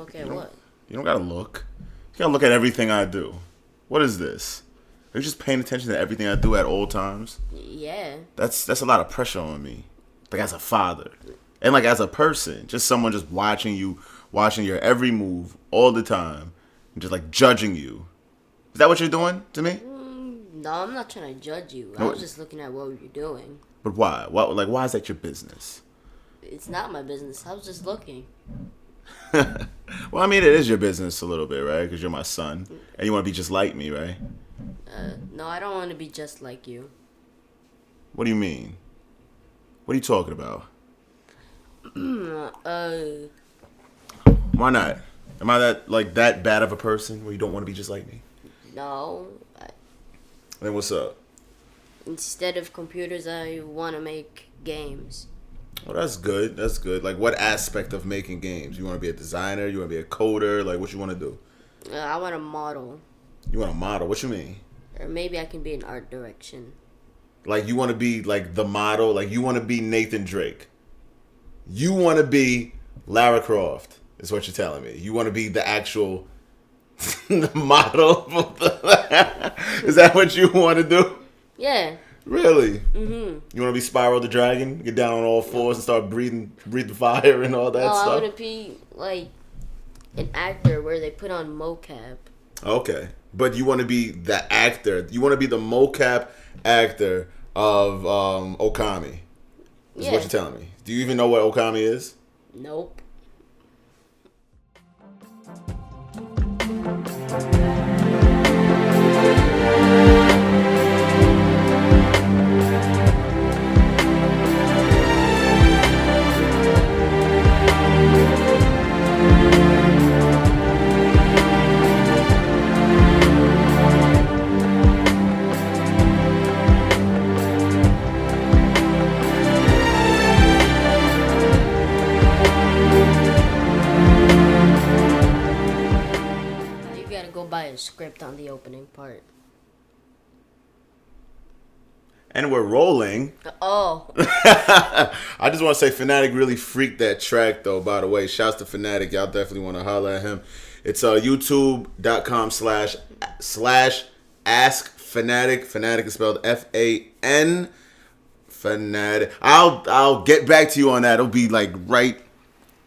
Look at what? You don't gotta look. You gotta look at everything I do. What is this? Are you just paying attention to everything I do at all times? Yeah. That's a lot of pressure on me. Like as a father. And like as a person. Just someone just watching your every move all the time. And just like judging you. Is that what you're doing to me? No, I'm not trying to judge you. I was just looking at what you're doing. But why? Why is that your business? It's not my business. I was just looking. Well, I mean, it is your business a little bit, right? Because you're my son. And you want to be just like me, right? No, I don't want to be just like you. What do you mean? What are you talking about? Why not? Am I that bad of a person where you don't want to be just like me? No. Then what's up? Instead of computers, I want to make games. Oh, that's good. That's good. Like, what aspect of making games? You want to be a designer? You want to be a coder? Like, what you want to do? I want to model. You want to model? What you mean? Or maybe I can be in art direction. Like, you want to be, like, the model? Like, you want to be Nathan Drake? You want to be Lara Croft, is what you're telling me. You want to be the actual the model? Is that what you want to do? Yeah. Really? Mm-hmm. You want to be Spyro the Dragon? Get down on all fours and start breathing fire and all that stuff? I want to be, like, an actor where they put on mocap. Okay. But you want to be the actor. You want to be the mocap actor of Okami. Is what you're telling me. Do you even know what Okami is? Nope. Buy a script on the opening part. And we're rolling. Oh. I just want to say Fnatic really freaked that track, though, by the way. Shouts to Fnatic. Y'all definitely want to holler at him. It's youtube.com/askfnatic. Fnatic is spelled F-A-N. Fnatic. I'll get back to you on that. It'll be like right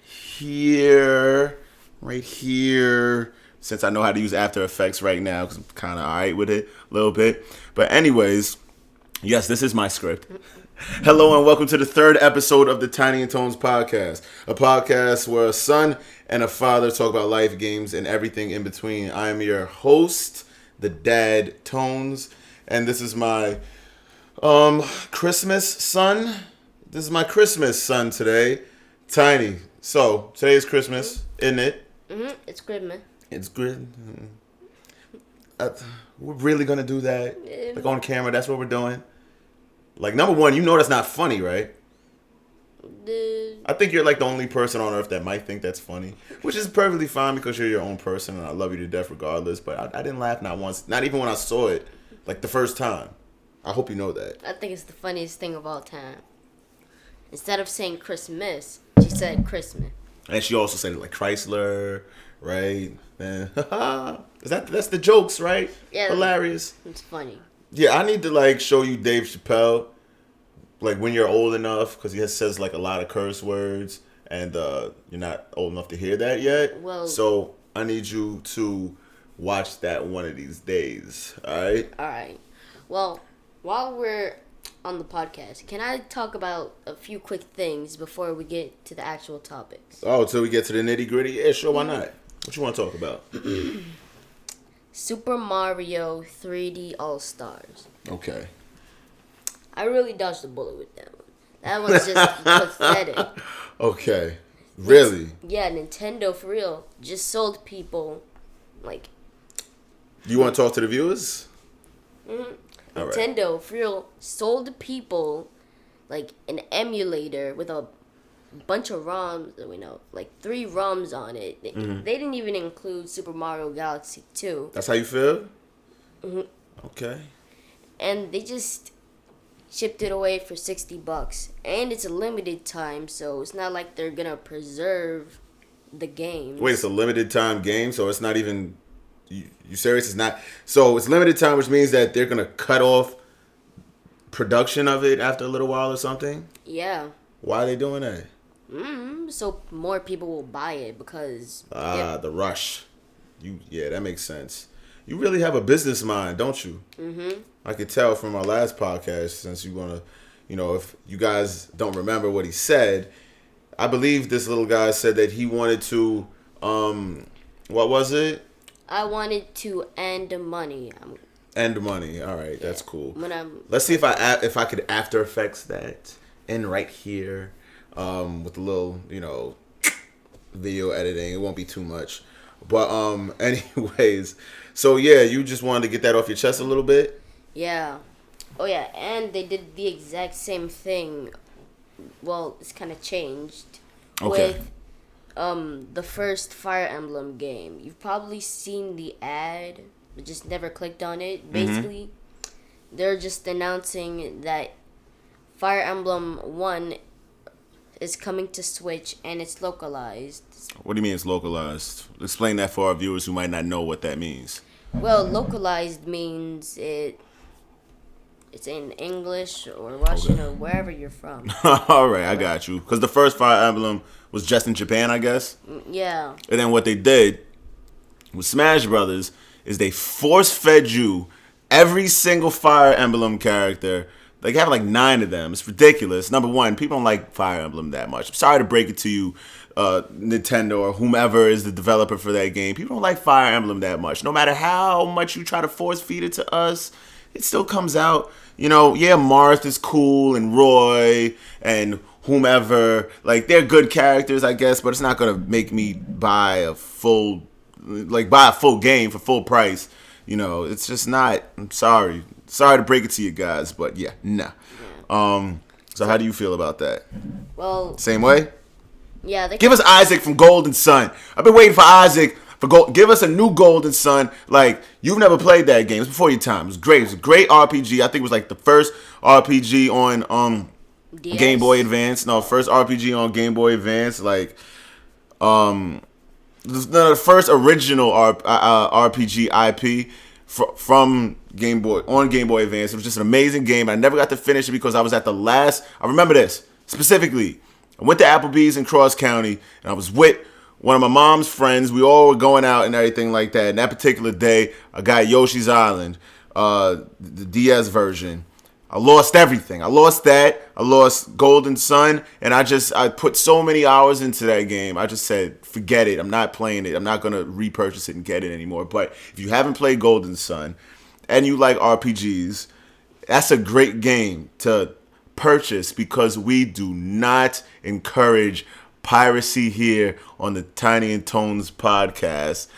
here. Since I know how to use After Effects right now, because I'm kind of alright with it a little bit. But anyways, yes, this is my script. Hello and welcome to the third episode of the Tiny and ToneZ Podcast, a podcast where a son and a father talk about life, games, and everything in between. I am your host, the dad ToneZ, and this is my Christmas son. This is my Christmas son today, Tiny. So today is Christmas, isn't it? It's Christmas. It's good. We're really gonna do that, like on camera. That's what we're doing. Like, number one, you know that's not funny, right? I think you're like the only person on earth that might think that's funny, which is perfectly fine because you're your own person and I love you to death regardless. But I didn't laugh not once, not even when I saw it, like the first time. I hope you know that. I think it's the funniest thing of all time. Instead of saying Christmas, she said Christmas. And she also said it like Chrysler, right? And that's the jokes, right? Yeah, hilarious. It's funny. Yeah, I need to like show you Dave Chappelle, like when you're old enough, because he says like a lot of curse words, and you're not old enough to hear that yet. Well, so I need you to watch that one of these days. All right. All right. Well, while we're on the podcast, can I talk about a few quick things before we get to the actual topics? Oh, till we get to the nitty gritty? Yeah, sure. Why not? What you want to talk about? Super Mario 3D All-Stars. Okay. I really dodged the bullet with that one. That one's just pathetic. Okay. Really? Yeah, Nintendo, for real, just sold people, like... You want to talk to the viewers? Mm-hmm. Nintendo, right, for real, sold people, like, an emulator with a bunch of ROMs, like 3 ROMs on it. They didn't even include Super Mario Galaxy 2. That's how you feel? Mm-hmm. Okay. And they just shipped it away for $60. And it's a limited time, so it's not like they're gonna preserve the games. Wait, it's a limited time game, so it's not even. You serious? It's not. So it's limited time, which means that they're gonna cut off production of it after a little while or something. Yeah. Why are they doing that? So more people will buy it because. The rush. Yeah, that makes sense. You really have a business mind, don't you? Mm-hmm. I could tell from our last podcast, since you want to, if you guys don't remember what he said, I believe this little guy said that he wanted to, what was it? I wanted to end money. End money. All right, that's cool. When Let's see if I could After Effects that in right here, with a little, video editing. It won't be too much. But anyways, so yeah, you just wanted to get that off your chest a little bit? Yeah. Oh yeah, and they did the exact same thing. Well, it's kind of changed with the first Fire Emblem game. You've probably seen the ad, but just never clicked on it. Basically, they're just announcing that Fire Emblem 1 is coming to Switch and it's localized. What do you mean it's localized? Explain that for our viewers who might not know what that means. Well, localized means it's in English or Russian or wherever you're from. All right, I got you. Because the first Fire Emblem was just in Japan, I guess. Yeah. And then what they did with Smash Brothers is they force-fed you every single Fire Emblem character. They have like 9 of them. It's ridiculous. Number one, people don't like Fire Emblem that much. I'm sorry to break it to you, Nintendo or whomever is the developer for that game. People don't like Fire Emblem that much. No matter how much you try to force feed it to us, it still comes out. Marth is cool and Roy and whomever. Like, they're good characters, I guess, but it's not going to make me buy a full game for full price. It's just not. I'm sorry. Sorry to break it to you guys, but yeah, nah. So how do you feel about that? Well, same way? Yeah. Give us Isaac from Golden Sun. I've been waiting for Isaac for Gold. Give us a new Golden Sun. Like, you've never played that game. It was before your time. It was great. It was a great RPG. I think it was like the first RPG on DS? Game Boy Advance. No, first RPG on Game Boy Advance. Like, the first original RPG IP from Game Boy on Game Boy Advance. It was just an amazing game. I never got to finish it because I was at the last. I remember this specifically. I went to Applebee's in Cross County, and I was with one of my mom's friends. We all were going out and everything like that. And that particular day, I got Yoshi's Island, the DS version. I lost everything. I lost that. I lost Golden Sun. And I put so many hours into that game. I just said, forget it. I'm not playing it. I'm not going to repurchase it and get it anymore. But if you haven't played Golden Sun and you like RPGs, that's a great game to purchase because we do not encourage piracy here on the Tiny and ToneZ Podcast.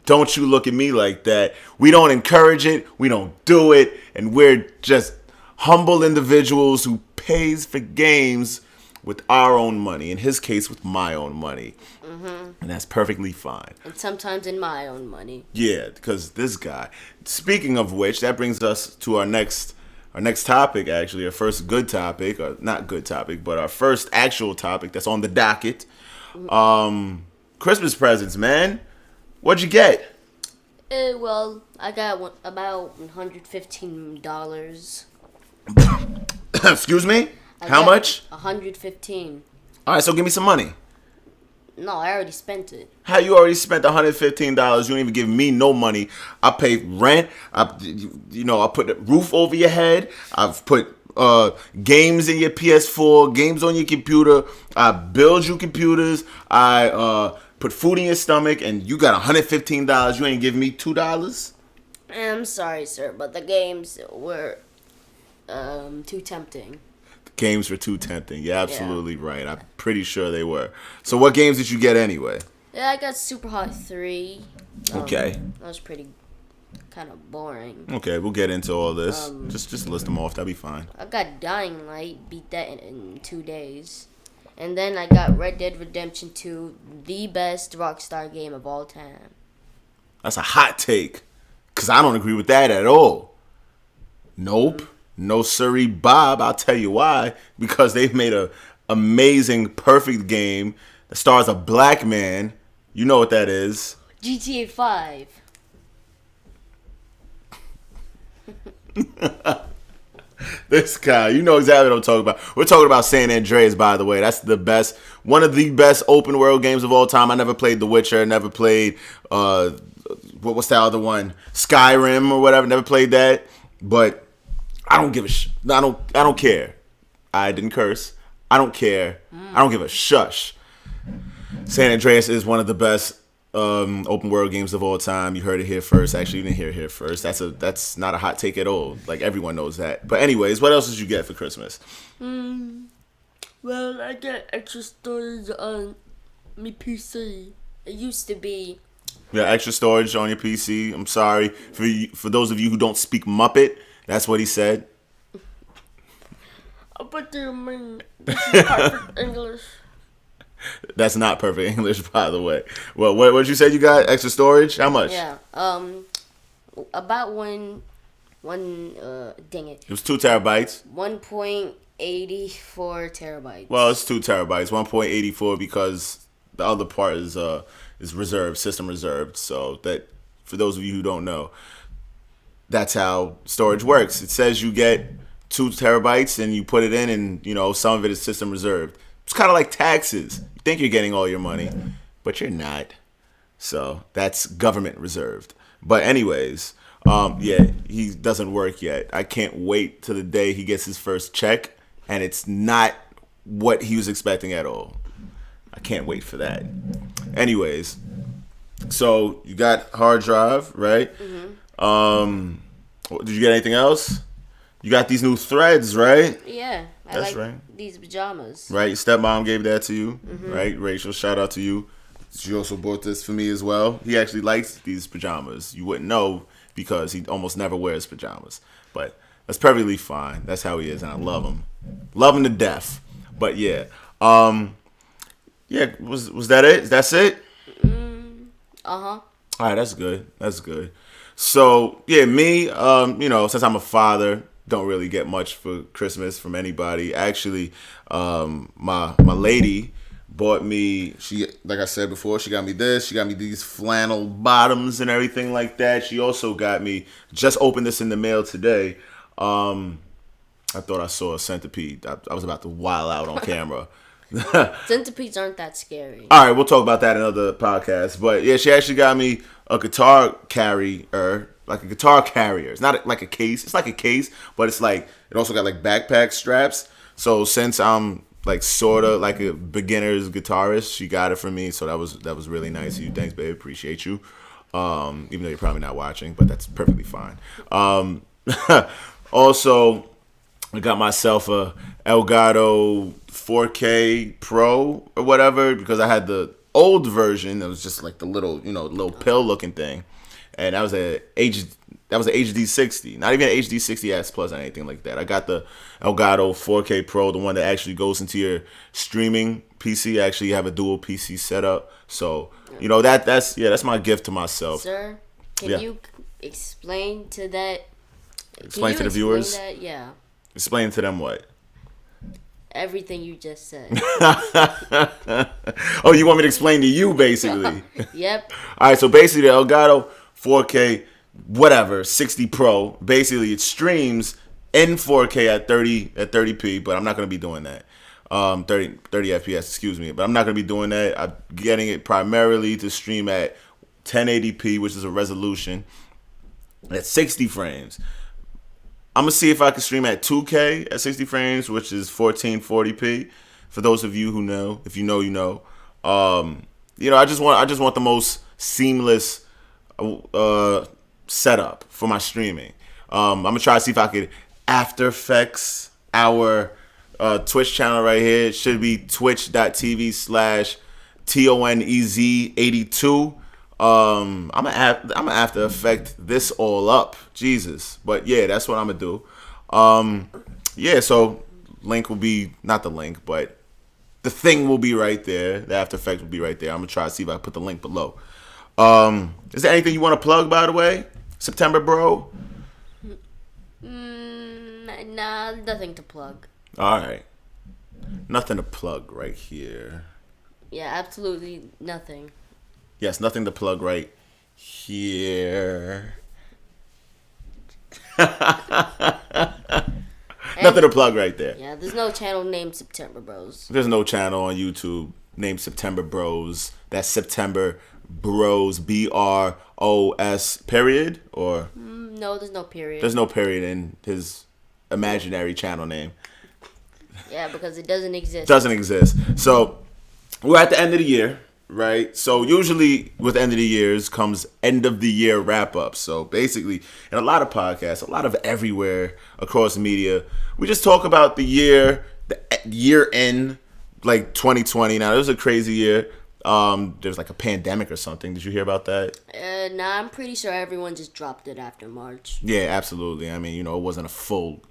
Don't you look at me like that. We don't encourage it. We don't do it. And we're just humble individuals who pays for games with our own money. In his case, with my own money. Mm-hmm. And that's perfectly fine. And sometimes in my own money. Yeah, because this guy. Speaking of which, that brings us to our next topic, actually. Our first good topic. Or not good topic, but our first actual topic that's on the docket. Christmas presents, man. What'd you get? Well, I got about $115. Excuse me? How much? $115. All right, so give me some money. No, I already spent it. How you already spent $115? You don't even give me no money. I paid rent. I put the roof over your head. I've put games in your PS4, games on your computer. I build you computers. I put food in your stomach, and you got $115. You ain't giving me $2? I'm sorry, sir, but the games were too tempting. The games were too tempting. You're absolutely right. I'm pretty sure they were. So what games did you get anyway? Yeah, I got Super Hot 3. Okay. That was pretty kind of boring. Okay, we'll get into all this. Just list them off. That'll be fine. I got Dying Light. Beat that in 2 days. And then I got Red Dead Redemption 2, the best Rockstar game of all time. That's a hot take. Because I don't agree with that at all. Nope. No siree, Bob. I'll tell you why. Because they've made a amazing, perfect game that stars a black man You know what that is. GTA 5. This guy, you know exactly what I'm talking about. We're talking about San Andreas, by the way. That's the best, one of the best open world games of all time. I never played The Witcher, never played, what's that other one? Skyrim or whatever, never played that. But I don't give a I don't care. I didn't curse. I don't care. I don't give a shush. San Andreas is one of the best open world games of all time. You heard it here first. Actually, you didn't hear it here first. That's not a hot take at all. Like, everyone knows that. But anyways, what else did you get for Christmas? Well, I got extra storage on my PC. It used to be. Yeah, extra storage on your PC. I'm sorry for those of you who don't speak Muppet. That's what he said. But do you mean this is perfect English? That's not perfect English, by the way. Well, what you said you got? Extra storage? How much? Yeah. About one. Dang it. It was 2 terabytes. 1.84 terabytes. Well, it's 2 terabytes. 1.84 because the other part is reserved, system reserved. So that, for those of you who don't know, that's how storage works. It says you get 2 terabytes and you put it in, and some of it is system reserved. It's kind of like taxes. You think you're getting all your money, but you're not. So that's government reserved. But anyways, yeah, he doesn't work yet. I can't wait till the day he gets his first check, and it's not what he was expecting at all. I can't wait for that. Anyways, so you got hard drive, right? Mm-hmm. Did you get anything else? You got these new threads, right? Yeah. That's like right. These pajamas. Right, your stepmom gave that to you, Mm-hmm. right? Rachel, shout out to you. She also bought this for me as well. He actually likes these pajamas. You wouldn't know because he almost never wears pajamas. But that's perfectly fine. That's how he is, and I love him. Love him to death. But yeah. Yeah, was that it? That's it? Uh-huh. All right, that's good. That's good. So, yeah, me, since I'm a father, don't really get much for Christmas from anybody. Actually, my lady bought me, like I said before, she got me this. She got me these flannel bottoms and everything like that. She also got me, just opened this in the mail today. I thought I saw a centipede. I was about to wild out on camera. Centipedes aren't that scary. All right, we'll talk about that in another podcast. But yeah, she actually got me a guitar carrier, like a guitar carrier. It's not like a case. It's like a case, but it's like, it also got like backpack straps. So since I'm like sort of like a beginner's guitarist, she got it for me. So that was really nice of you. Thanks, babe. Appreciate you. Even though you're probably not watching, but that's perfectly fine. Also, I got myself a Elgato 4K Pro or whatever, because I had the old version that was just like the little pill looking thing, and that was a HD 60, not even an HD 60S Plus or anything like that. I got the Elgato 4K Pro, the one that actually goes into your streaming PC. I actually have a dual PC setup, so that's my gift to myself. Sir, can you explain to that? Explain to the viewers. That? Yeah. Explain to them what? Everything you just said. Oh, you want me to explain to you, basically? Yep. All right, so basically the Elgato 4K, whatever, 60 Pro, basically it streams in 4K at 30p, but I'm not going to be doing that. 30 FPS, excuse me. But I'm not going to be doing that. I'm getting it primarily to stream at 1080p, which is a resolution, at 60 frames. I'm going to see if I can stream at 2K at 60 frames, which is 1440p. For those of you who know, if you know, you know. I just want the most seamless setup for my streaming. I'm going to try to see if I could After Effects our Twitch channel right here. It should be twitch.tv/TONEZ82. I'm gonna After Effect this all up, Jesus. But yeah, that's what I'm gonna do. Yeah, so link will be, not the link, but the thing will be right there. The After Effects will be right there. I'm gonna try to see if I can put the link below. Is there anything you want to plug, by the way? September, bro? Nah, nothing to plug. All right, nothing to plug right here. Yeah, absolutely nothing. Yes, nothing to plug right here. Nothing to plug right there. Yeah, there's no channel named September Bros. There's no channel on YouTube named September Bros. That's September Bros. BROS period or No, there's no period. there's no period in his imaginary channel name. Yeah, because it doesn't exist. Doesn't exist. So we're at the end of the year, right? So usually with end of the years comes end of the year wrap up. So basically, in a lot of podcasts, a lot of everywhere across media, we just talk about the year, the year end, like 2020. Now it was a crazy year. There's like a pandemic or something. Did you hear about that? Nah, I'm pretty sure everyone just dropped it after March. Yeah, absolutely. I mean, it wasn't a full,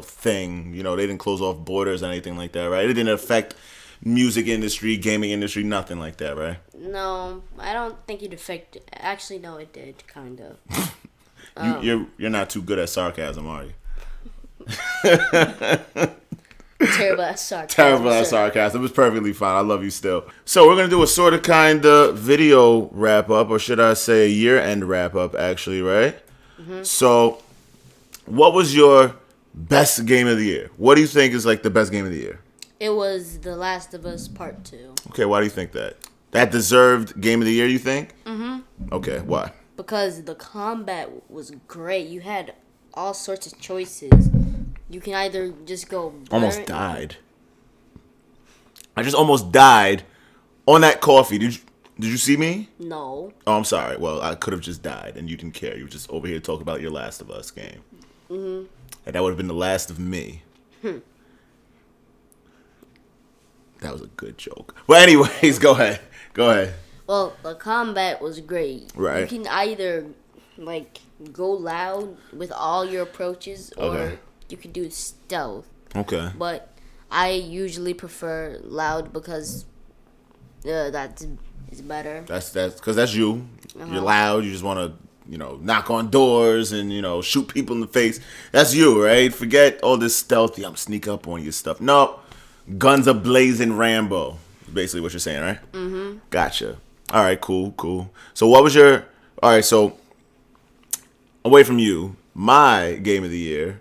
thing. They didn't close off borders or anything like that, right? It didn't affect music industry, gaming industry, nothing like that, right? No, I don't think it affected. Actually, no, it did, kind of. You're not too good at sarcasm, are you? Terrible at sarcasm. Terrible at sarcasm. It's perfectly fine. I love you still. So we're going to do a sort of kind of video wrap up, or should I say a year-end wrap up, actually, right? Mm-hmm. So what was your best game of the year? What do you think is like the best game of the year? It was The Last of Us Part 2. Okay, why do you think that? That deserved game of the year, you think? Mm-hmm. Okay, why? Because the combat was great. You had all sorts of choices. You can either just go... Almost died. I just almost died on that coffee. Did you see me? No. Oh, I'm sorry. Well, I could have just died, and you didn't care. You were just over here talking about your Last of Us game. Mm-hmm. And that would have been the last of me. That was a good joke. Well, anyways, go ahead. Well, the combat was great. Right. You can either, go loud with all your approaches, or you can do stealth. Okay. But I usually prefer loud because that is better. That's because that's you. Uh-huh. You're loud. You just want to, knock on doors and, shoot people in the face. That's you, right? Forget all this stealthy, I'm sneak up on you stuff. No. Guns a blazing Rambo. Basically what you're saying, right? Mm-hmm. Gotcha. All right, cool. So what was all right, so away from you, my game of the year,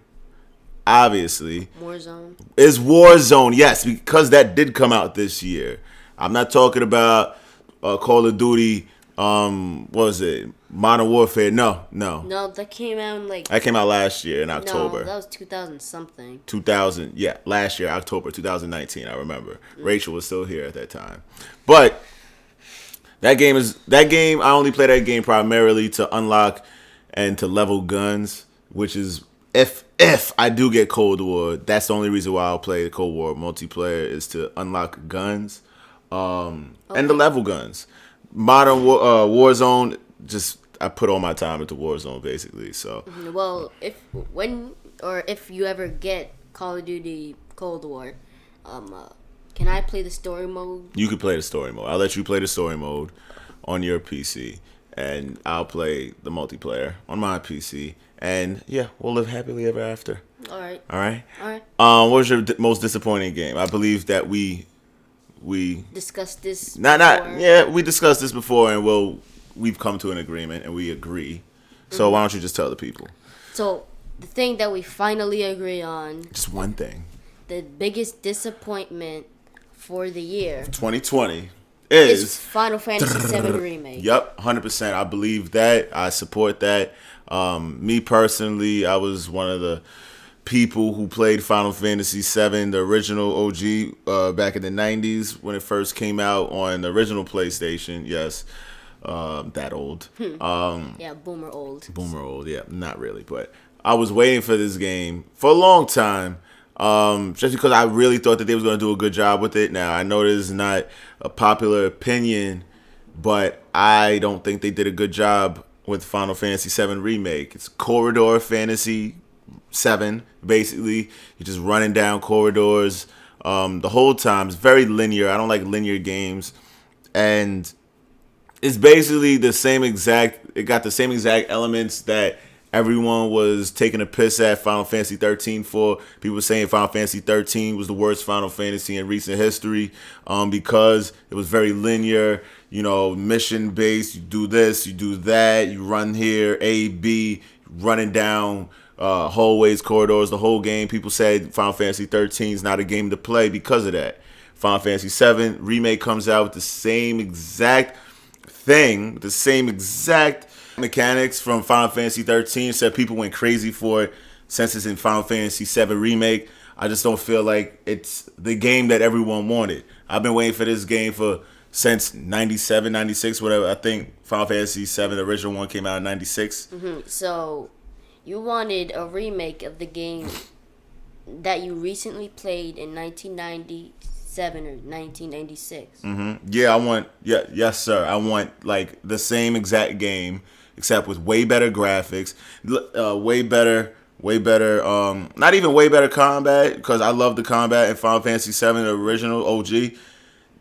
obviously, Warzone. Is Warzone, yes, because that did come out this year. I'm not talking about Call of Duty, what was it? Modern Warfare. No. No, that came out That came out last year in October. No, that was 2000-something. 2000, yeah, last year, October 2019, I remember. Rachel was still here at that time. But that game, I only play that game primarily to unlock and to level guns, which is, if I do get Cold War, that's the only reason why I'll play the Cold War multiplayer is to unlock guns and to level guns. Modern Warzone, just I put all my time into Warzone basically. So well, if you ever get Call of Duty Cold War, can I play the story mode? You can play the story mode. I'll let you play the story mode on your PC, and I'll play the multiplayer on my PC. And yeah, we'll live happily ever after. All right. What was your most disappointing game? I believe that we discussed this. We discussed this before, and we've come to an agreement, and we agree. So why don't you just tell the people? So the thing that we finally agree on. Just one thing. The biggest disappointment for the year. 2020 is Final Fantasy VII Remake. Yep, 100%. I believe that. I support that. Me personally, I was one of the people who played Final Fantasy VII, the original OG, back in the 90s when it first came out on the original PlayStation. Yes, that old. Yeah, boomer old. Boomer old, yeah. Not really, but I was waiting for this game for a long time. Just because I really thought that they was going to do a good job with it. Now, I know this is not a popular opinion, but I don't think they did a good job with Final Fantasy VII Remake. It's Corridor Fantasy 7, basically. You're just running down corridors the whole time. It's very linear. I don't like linear games. And it's basically it got the same exact elements that everyone was taking a piss at Final Fantasy 13 for. People were saying Final Fantasy 13 was the worst Final Fantasy in recent history because it was very linear, mission based. You do this, you do that, you run here, A, B, running down hallways, corridors, the whole game. People said Final Fantasy 13 is not a game to play because of that. Final Fantasy VII Remake comes out with the same exact thing, the same exact mechanics from Final Fantasy 13. Said people went crazy for it since it's in Final Fantasy VII Remake. I just don't feel like it's the game that everyone wanted. I've been waiting for this game since 97, 96, whatever. I think Final Fantasy VII, the original one, came out in 96. Mm-hmm. So you wanted a remake of the game that you recently played in 1997 or 1996. Mm-hmm. Yeah, yes, sir. I want like the same exact game, except with way better graphics, way better. Not even way better combat, because I love the combat in Final Fantasy VII, the original OG.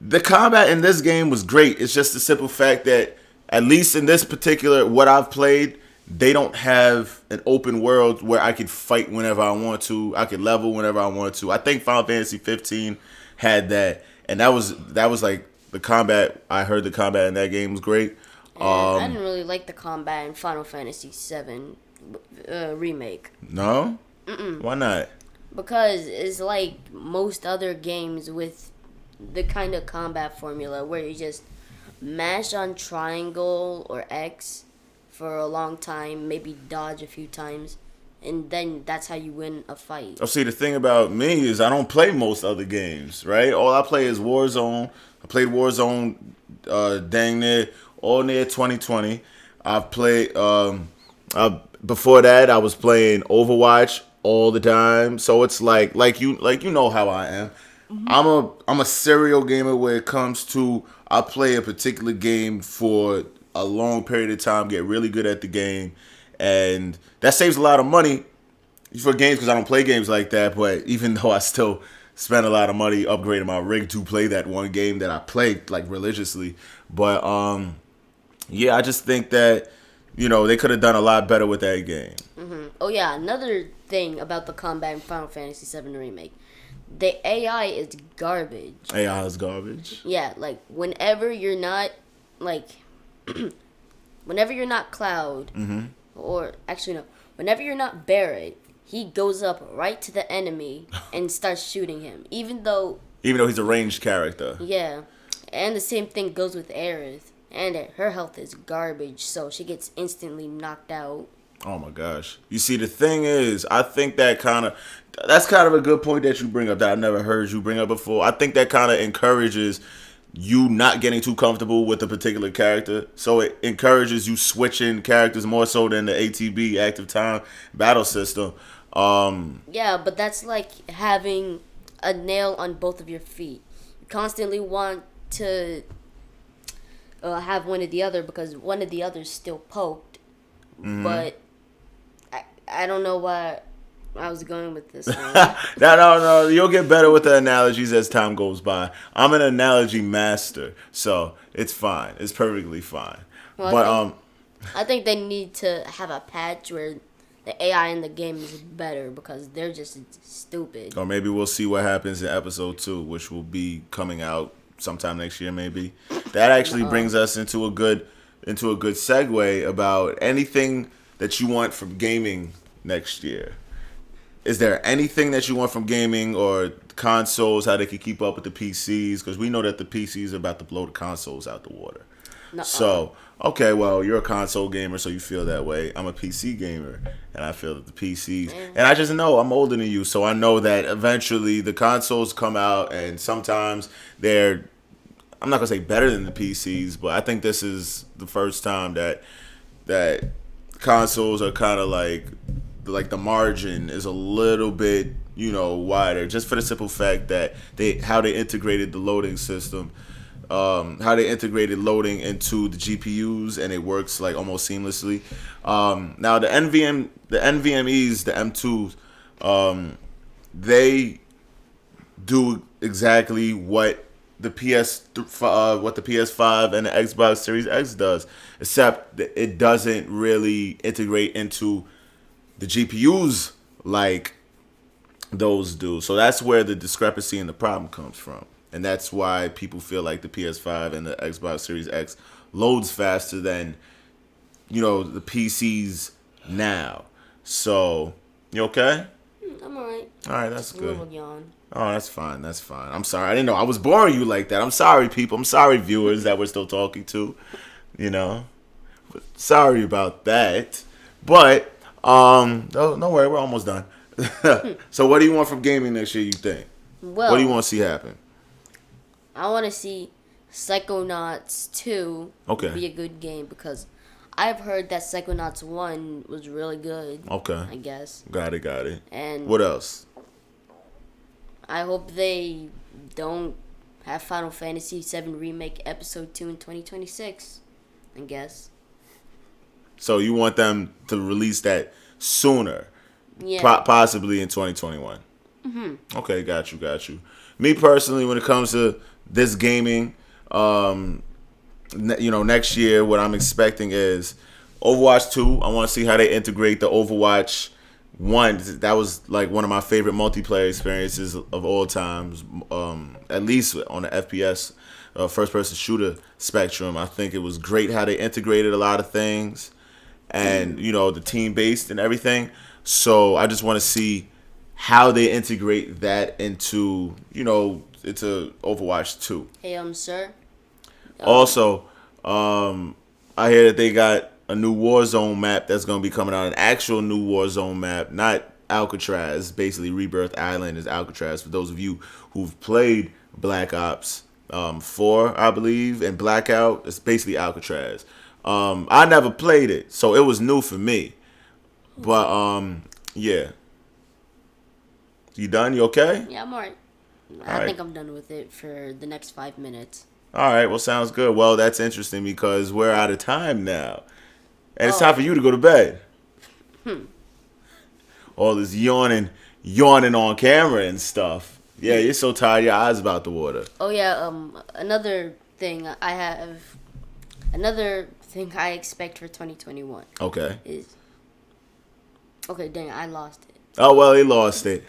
The combat in this game was great. It's just the simple fact that, at least in this particular, what I've played, they don't have an open world where I could fight whenever I want to. I could level whenever I want to. I think Final Fantasy 15 had that, and that was like the combat. I heard the combat in that game was great. I didn't really like the combat in Final Fantasy VII Remake. No? Mm-mm. Why not? Because it's like most other games with the kind of combat formula where you just mash on triangle or X for a long time, maybe dodge a few times, and then that's how you win a fight. Oh, see, the thing about me is I don't play most other games, right? All I play is Warzone. I played Warzone dang near all near 2020. I've played before that I was playing Overwatch all the time. So it's like you know how I am. Mm-hmm. I'm a serial gamer where it comes to I play a particular game for a long period of time, get really good at the game, and that saves a lot of money for games because I don't play games like that. But even though I still spend a lot of money upgrading my rig to play that one game that I play like religiously, but yeah, I just think that they could have done a lot better with that game. Mm-hmm. Oh yeah, another thing about the combat in Final Fantasy VII Remake, the AI is garbage. AI is garbage. Yeah, like whenever you're not Cloud, mm-hmm. or actually no, whenever you're not Barrett, he goes up right to the enemy and starts shooting him, even though he's a ranged character. Yeah, and the same thing goes with Aerith, and her health is garbage, so she gets instantly knocked out. Oh my gosh! You see, the thing is, I think that's kind of a good point that you bring up that I never heard you bring up before. I think that kind of encourages you not getting too comfortable with a particular character. So it encourages you switching characters more so than the ATB, active time battle system. Yeah, but that's like having a nail on both of your feet. You constantly want to have one or the other because one of the other's still poked. Mm-hmm. But I don't know why I was going with this one. No. You'll get better with the analogies as time goes by. I'm an analogy master, so it's fine. It's perfectly fine. Well, but I think they need to have a patch where the AI in the game is better because they're just stupid. Or maybe we'll see what happens in episode 2, which will be coming out sometime next year, maybe. That actually brings us into a good segue about anything that you want from gaming next year. Is there anything that you want from gaming or consoles, how they can keep up with the PCs? Because we know that the PCs are about to blow the consoles out the water. Nuh-uh. So, okay, well, you're a console gamer, so you feel that way. I'm a PC gamer, and I feel that the PCs... And I just know I'm older than you, so I know that eventually the consoles come out, and sometimes they're... I'm not going to say better than the PCs, but I think this is the first time that consoles are kind of like the margin is a little bit, wider, just for the simple fact that how they integrated the loading system, how they integrated loading into the GPUs, and it works like almost seamlessly. Now the NVMEs, the M2s, they do exactly what the PS5 and the Xbox Series X does, except that it doesn't really integrate into the GPUs like those do. So that's where the discrepancy and the problem comes from. And that's why people feel like the PS5 and the Xbox Series X loads faster than, the PCs now. So, you okay? I'm alright. Alright, that's Just good. a little yawn. Oh, that's fine. That's fine. I'm sorry. I didn't know I was boring you like that. I'm sorry, people. I'm sorry, viewers that we're still talking to. Sorry about that. But, don't worry. We're almost done. So what do you want from gaming next year, you think? Well, what do you want to see happen? I want to see Psychonauts 2 be a good game because I've heard that Psychonauts 1 was really good. Okay. I guess. Got it. And what else? I hope they don't have Final Fantasy VII Remake Episode 2 in 2026, I guess. So you want them to release that sooner? Yeah. Possibly in 2021. Mm-hmm. Okay, got you. Me personally, when it comes to this gaming, next year, what I'm expecting is Overwatch 2. I want to see how they integrate the Overwatch 1. That was like one of my favorite multiplayer experiences of all times, at least on the FPS, first-person shooter spectrum. I think it was great how they integrated a lot of things and, the team-based and everything. So I just want to see how they integrate that into Overwatch 2. Hey, sir. Also, I hear that they got a new Warzone map that's going to be coming out, an actual new Warzone map, not Alcatraz. Basically, Rebirth Island is Alcatraz. For those of you who've played Black Ops 4, I believe, and Blackout, it's basically Alcatraz. I never played it, so it was new for me. But, yeah. You done? You okay? Yeah, I'm alright. I think I'm done with it for the next 5 minutes. All right, well, sounds good. Well, that's interesting because we're out of time now. And it's time for you to go to bed. All this yawning on camera and stuff. Yeah, you're so tired, your eyes about to water. Oh, yeah, another thing I expect for 2021. Okay. Okay, dang, I lost it. Oh, well, he lost it.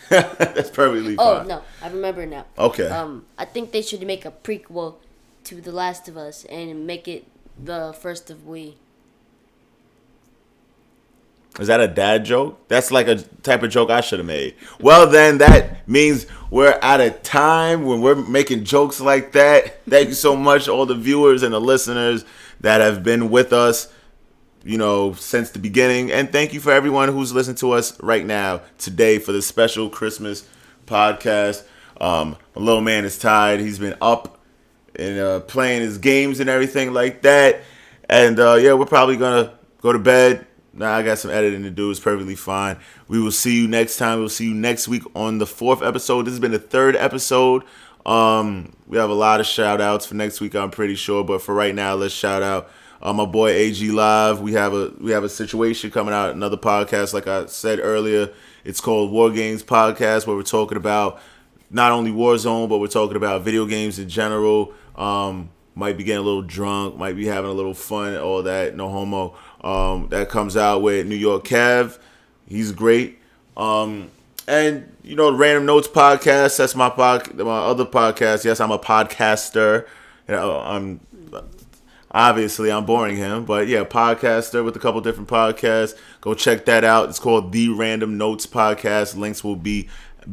That's perfectly fine. Oh, no, I remember now. Okay. I think they should make a prequel to The Last of Us and make it the first of we. Is that a dad joke? That's like a type of joke I should have made. Well, then that means we're out of time when we're making jokes like that. Thank you so much, all the viewers and the listeners that have been with us, since the beginning. And thank you for everyone who's listening to us right now today for this special Christmas podcast. My little man is tired. He's been up and playing his games and everything like that. And we're probably going to go to bed. Nah, I got some editing to do. It's perfectly fine. We will see you next time. We'll see you next week on the 4th episode. This has been the 3rd episode. We have a lot of shout outs for next week, I'm pretty sure. But for right now, let's shout out my boy AG Live. We have a situation coming out, another podcast. Like I said earlier, it's called War Games Podcast, where we're talking about not only Warzone, but we're talking about video games in general. Might be getting a little drunk, might be having a little fun, all that, no homo. That comes out with New York Kev. He's great. And the Random Notes Podcast, that's my other podcast. Yes, I'm a podcaster. I'm boring him, but yeah, podcaster with a couple different podcasts. Go check that out. It's called The Random Notes Podcast. Links will be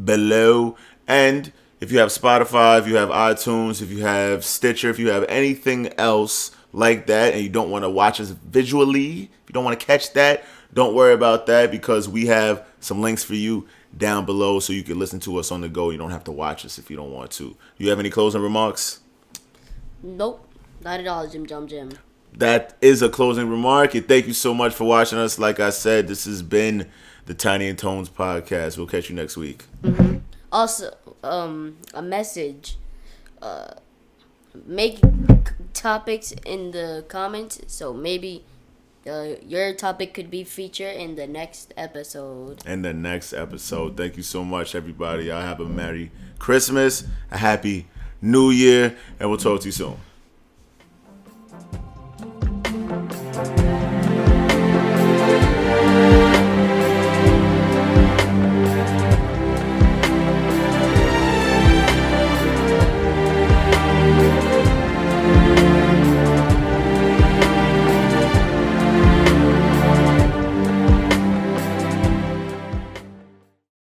below. And if you have Spotify, if you have iTunes, if you have Stitcher, if you have anything else like that and you don't want to watch us visually, if you don't want to catch that, don't worry about that because we have some links for you down below so you can listen to us on the go. You don't have to watch us if you don't want to. You have any closing remarks? Nope, not at all, Jim. That is a closing remark. And thank you so much for watching us. Like I said, this has been the Tiny and ToneZ Podcast. We'll catch you next week. Mm-hmm. Also, a message. Make topics in the comments, so maybe your topic could be featured in the next episode. Thank you so much, everybody. Y'all have a Merry Christmas, a Happy New Year, and we'll talk to you soon.